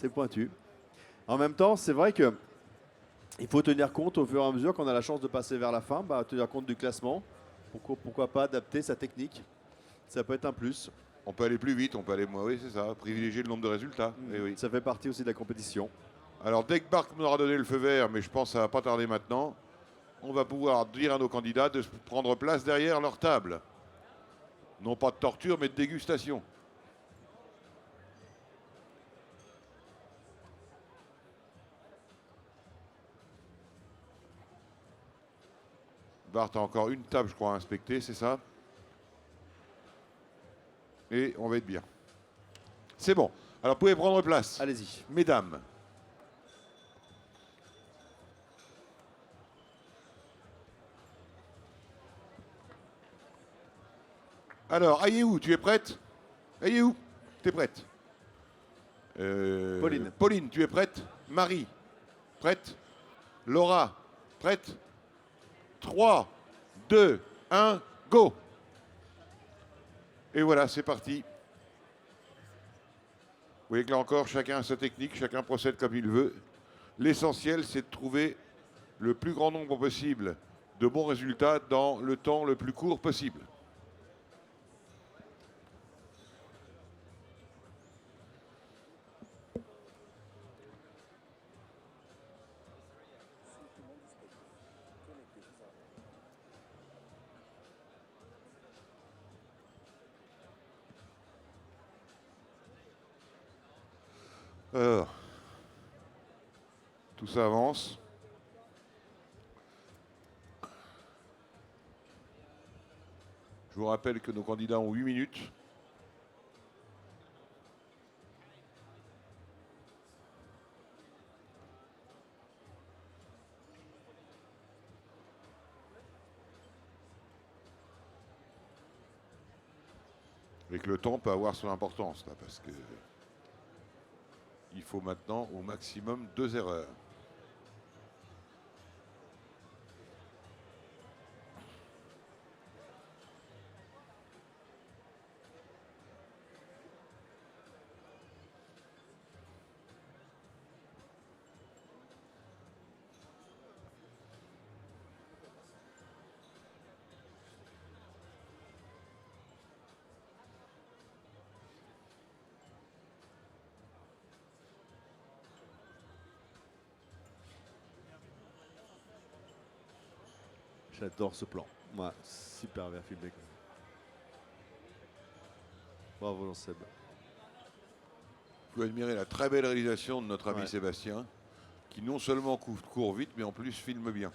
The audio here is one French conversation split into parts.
c'est pointu. En même temps, c'est vrai que il faut tenir compte au fur et à mesure qu'on a la chance de passer vers la fin, tenir compte du classement. Pourquoi pas adapter sa technique? Ça peut être un plus. On peut aller plus vite, on peut aller moins. Oui, c'est ça. Privilégier le nombre de résultats. Eh oui. Ça fait partie aussi de la compétition. Alors, dès que Bart nous aura donné le feu vert, mais je pense que ça va pas tarder maintenant, on va pouvoir dire à nos candidats de se prendre place derrière leur table. Non pas de torture, mais de dégustation. Bart a encore une table, je crois, à inspecter, c'est ça? Et on va être bien. C'est bon. Alors, vous pouvez prendre place. Allez-y. Mesdames. Alors, Ayéou, tu es prête? Ayéou, tu es prête? Pauline. Pauline, tu es prête? Marie, prête? Laura, prête? 3, 2, 1, go! Et voilà, c'est parti. Vous voyez que là encore, chacun a sa technique, chacun procède comme il veut. L'essentiel, c'est de trouver le plus grand nombre possible de bons résultats dans le temps le plus court possible. Alors, tout ça avance. Je vous rappelle que nos candidats ont 8 minutes. Et que le temps peut avoir son importance, là, parce que il faut maintenant au maximum 2 erreurs. J'adore ce plan. Ouais, super bien filmé. Bravo, Jean-Seb. Il faut admirer la très belle réalisation de notre ami Ouais. Sébastien, qui non seulement court vite, mais en plus filme bien.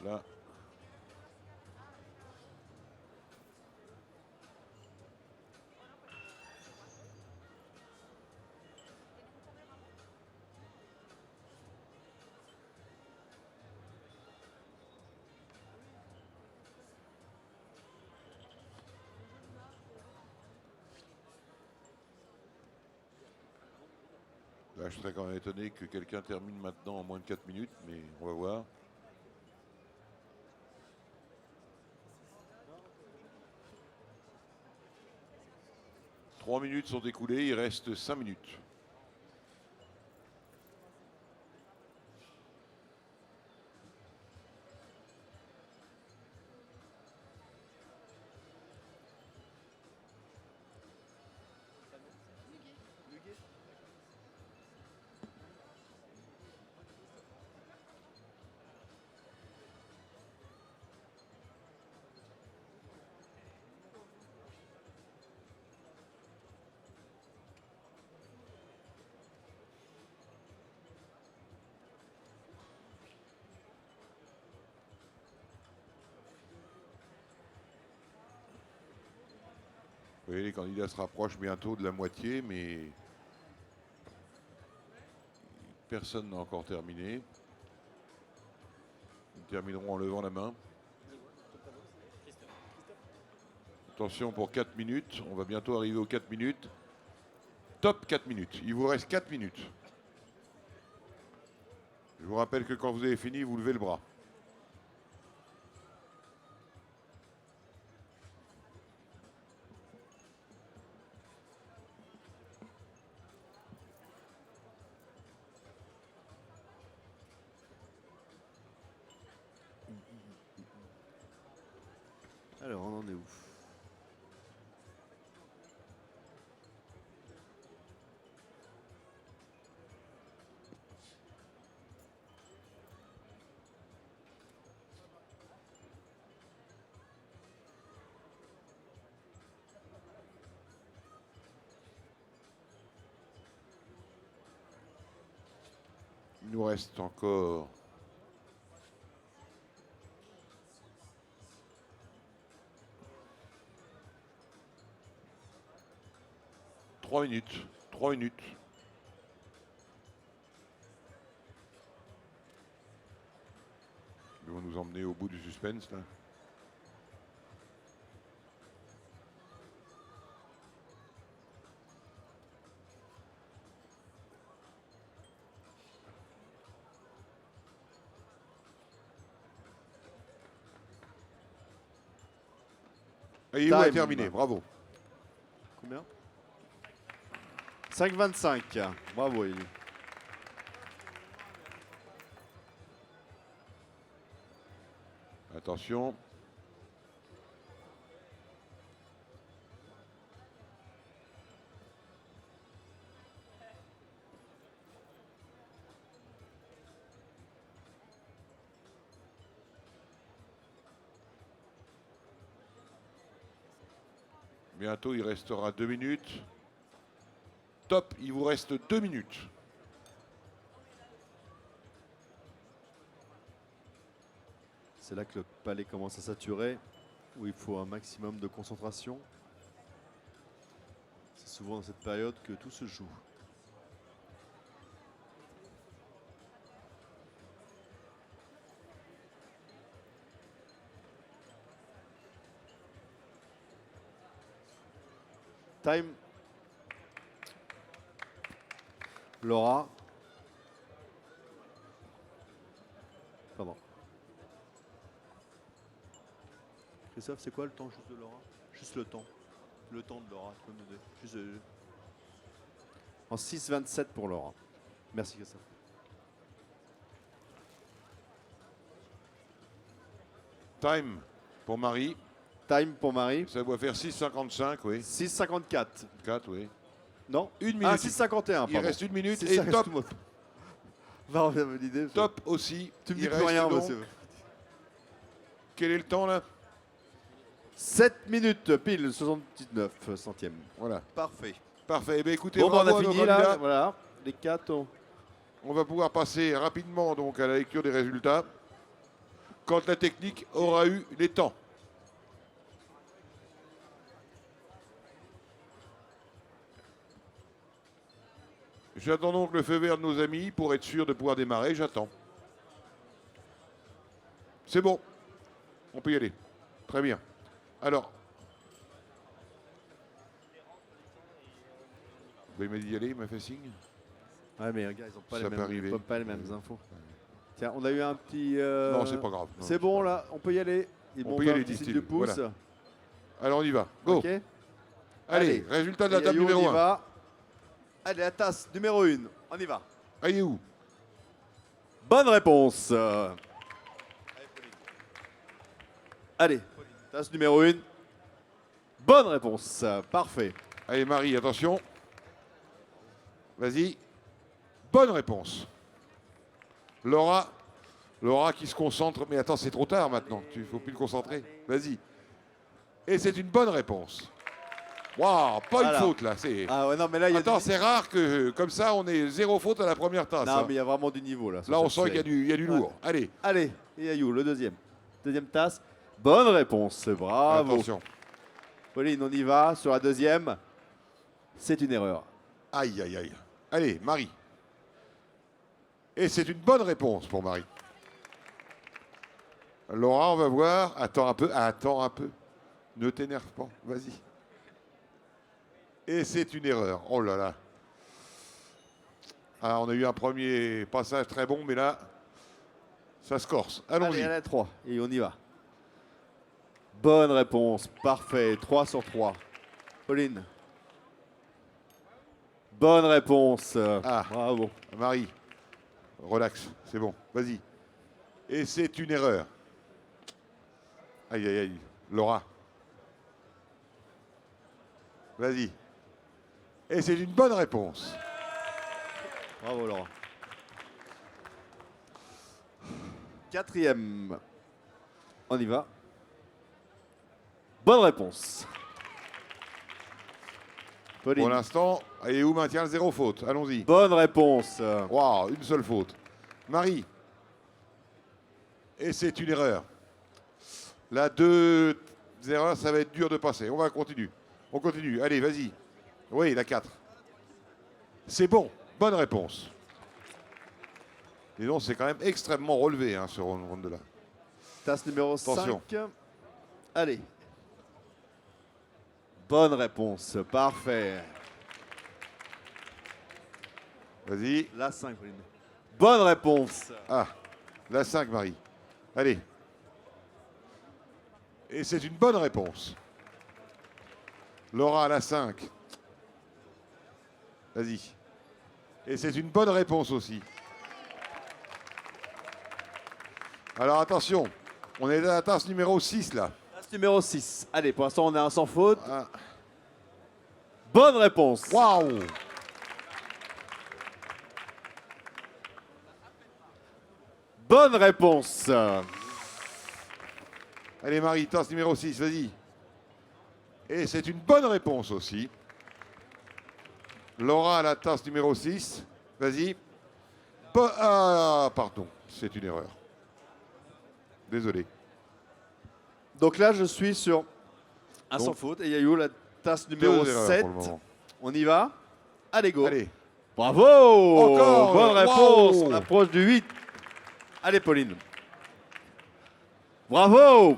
Là, là, je serais quand même étonné que quelqu'un termine maintenant en moins de 4 minutes, mais on va voir. « 3 minutes sont écoulées, il reste 5 minutes. Vous voyez, les candidats se rapprochent bientôt de la moitié, mais personne n'a encore terminé. Ils termineront en levant la main. Attention pour 4 minutes. On va bientôt arriver aux 4 minutes. Top 4 minutes. Il vous reste 4 minutes. Je vous rappelle que quand vous avez fini, vous levez le bras. Alors, on en est où? Il nous reste encore 3 minutes. 3 minutes. Ils vont nous emmener au bout du suspense là. Et il est terminé, bravo. Combien? 5,25. Bravo, Eli. Attention. Bientôt, il restera 2 minutes. Top, il vous reste 2 minutes. C'est là que le palais commence à saturer, où il faut un maximum de concentration. C'est souvent dans cette période que tout se joue. Time. Laura. Pardon. Christophe, c'est quoi le temps juste de Laura? Juste le temps. Le temps de Laura, tu peux me donner. Juste, en 6,27 pour Laura. Merci Christophe. Time pour Marie. Time pour Marie. Ça doit faire 6,55, oui. 6,54. 4, oui. Non? 1 minute. Ah, 6,51. Il reste 1 minute C'est et ça, top. Va, on vient me l'idée. Top aussi. Tu me Il dis plus reste rien, donc- monsieur. Quel est le temps là? 7 minutes, pile, 79 centièmes. Voilà. Parfait. Parfait. Eh bien, écoutez, Bon, ben, bravo on à a nos fini là. candidats. Voilà. Les 4. On va pouvoir passer rapidement donc à la lecture des résultats quand la technique aura eu les temps. J'attends donc le feu vert de nos amis pour être sûr de pouvoir démarrer. J'attends. C'est bon. On peut y aller. Très bien. Alors. Il m'a dit d'y aller, il m'a fait signe. Ouais, mais regarde, ils n'ont pas, Ça peut arriver. pas les mêmes infos. Tiens, on a eu un petit. Non, c'est pas grave. Non, C'est bon là, on peut y aller. Ils On m'ont peut y fait aller, un petit signe dit-il. de pouce. Voilà. Alors on y va. Go. Ok. Allez, résultat de la table Yayou, numéro on y 1. va. Allez, la tasse numéro 1. On y va. Allez où? Bonne réponse. Allez, tasse numéro 1. Bonne réponse. Parfait. Allez Marie, attention. Vas-y. Bonne réponse. Laura. Laura qui se concentre. Mais attends, c'est trop tard maintenant. Il ne faut plus le concentrer. Vas-y. Et c'est une bonne réponse. Waouh, pas Voilà. une faute là. C'est... Ah ouais, non, mais là, il y a Attends, c'est rare que comme ça, on ait 0 faute à la première tasse. Non, hein. mais il y a vraiment du niveau là. sur Là, on cette sent qu'il y a série. du, il y a du lourd. Allez, Allez, et Yayou, le deuxième. Deuxième tasse. Bonne réponse. Bravo. attention. Pauline, on y va sur la deuxième. C'est une erreur. Aïe, aïe, aïe. Allez, Marie. Et c'est une bonne réponse pour Marie. Laura, on va voir. Attends un peu. Attends un peu. Ne t'énerve pas. Vas-y. Et c'est une erreur. Oh là là. Ah, on a eu un premier passage très bon, mais là, ça se corse. Allez, Allons-y. à la 3 et on y va. Bonne réponse, parfait, 3 sur 3. Pauline. Bonne réponse. Ah. Bravo. Marie, relax, c'est bon. Vas-y. Et c'est une erreur. Aïe, aïe, aïe. Laura. Vas-y. Et c'est une bonne réponse. Bravo Laurent. Quatrième. On y va. Bonne réponse. Pauline. Pour l'instant, et où maintient le 0 faute? Allons-y. Bonne réponse. Waouh, une seule faute. Marie. Et c'est une erreur. Là, 2 erreurs, ça va être dur de passer. On va continuer. On continue. Allez, vas-y. Oui, la 4. C'est bon. Bonne réponse. Et donc, c'est quand même extrêmement relevé, hein, ce round-là. Tasse numéro Attention. 5. Allez. Bonne réponse. Parfait. Vas-y. La 5, Pauline. Bonne réponse. Ah, la 5, Marie. Allez. Et c'est une bonne réponse. Laura, la 5. Vas-y. Et c'est une bonne réponse aussi. Alors attention, on est à la tasse numéro 6 là. Tasse numéro 6. Allez, pour l'instant, on est un sans faute. Ah. Bonne réponse. Waouh! Bonne réponse. Allez Marie, tasse numéro 6, vas-y. Et c'est une bonne réponse aussi. Laura à la tasse numéro 6, vas-y. Ah, pardon, c'est une erreur. Désolé. Donc là, je suis sur un Donc, sans faute. Et Yayou, la tasse numéro 2 erreurs 7. pour le moment. On y va. Allez, go. Allez. Bravo. Encore. Bonne réponse. Wow. On approche du 8. Allez, Pauline. Bravo.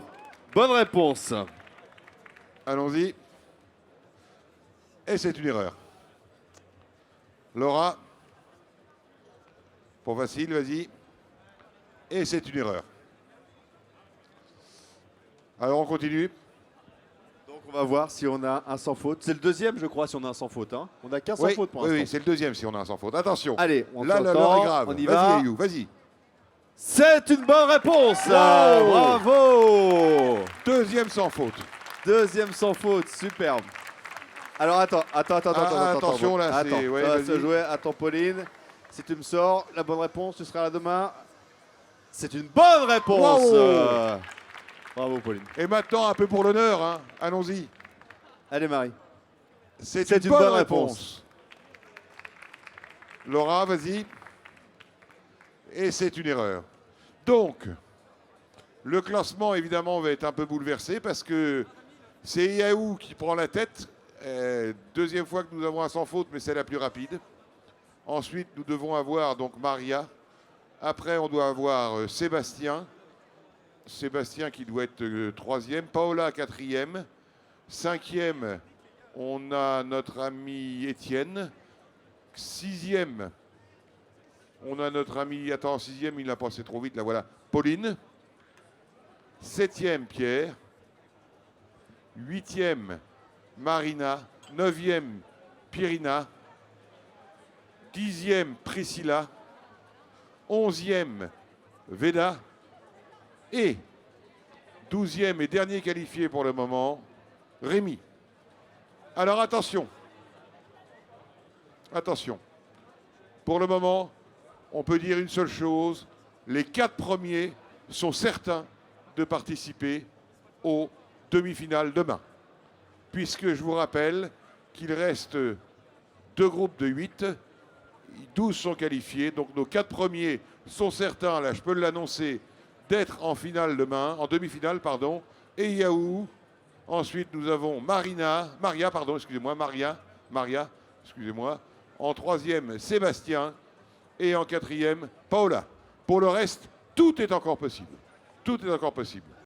Bonne réponse. Allons-y. Et c'est une erreur. Laura. Pour Vasile, vas-y. Et c'est une erreur. Alors on continue. Donc on va voir si on a un sans faute. C'est le deuxième, je crois, si on a un sans faute. Hein. On a qu'un sans faute pour l'instant. Oui, c'est le deuxième si on a un sans faute. Attention. Allez, on là, l'heure s'entend, est grave. on y Vas-y, va. Ayou, vas-y. C'est une bonne réponse. Wow. Bravo. Deuxième sans faute. Deuxième sans faute, superbe. Alors attends. attention, là, attends, c'est- ouais, ça va se vas-y. jouer. Attends, Pauline. Si tu me sors la bonne réponse, tu seras là demain. C'est une bonne réponse. Wow. Bravo, Pauline. Et maintenant, un peu pour l'honneur. Hein. Allons-y. Allez, Marie. C'est C'est une bonne réponse. Laura, vas-y. Et c'est une erreur. Donc, le classement, évidemment, va être un peu bouleversé parce que c'est Yahoo qui prend la tête. Deuxième fois que nous avons un sans faute, mais c'est la plus rapide. Ensuite, nous devons avoir donc Maria. Après, on doit avoir Sébastien. Sébastien qui doit être troisième. Paola, quatrième. Cinquième, on a notre ami Étienne. Sixième, on a notre ami... Attends, sixième, il a passé trop vite, là, voilà. Pauline. Septième, Pierre. Huitième, Marina. Neuvième, Pierina. Dixième, Priscilla. Onzième, Veda. Et douzième et dernier qualifié pour le moment, Rémi. Alors attention. Attention. Pour le moment, on peut dire une seule chose. Les 4 premiers sont certains de participer aux demi-finales demain. Puisque je vous rappelle qu'il reste 2 groupes de 8. 12 sont qualifiés. Donc nos 4 premiers sont certains, là je peux l'annoncer, d'être en finale demain, en demi-finale, pardon. Et Yahoo. Ensuite, nous avons Maria, excusez-moi. En troisième, Sébastien. Et en quatrième, Paola. Pour le reste, tout est encore possible. Tout est encore possible.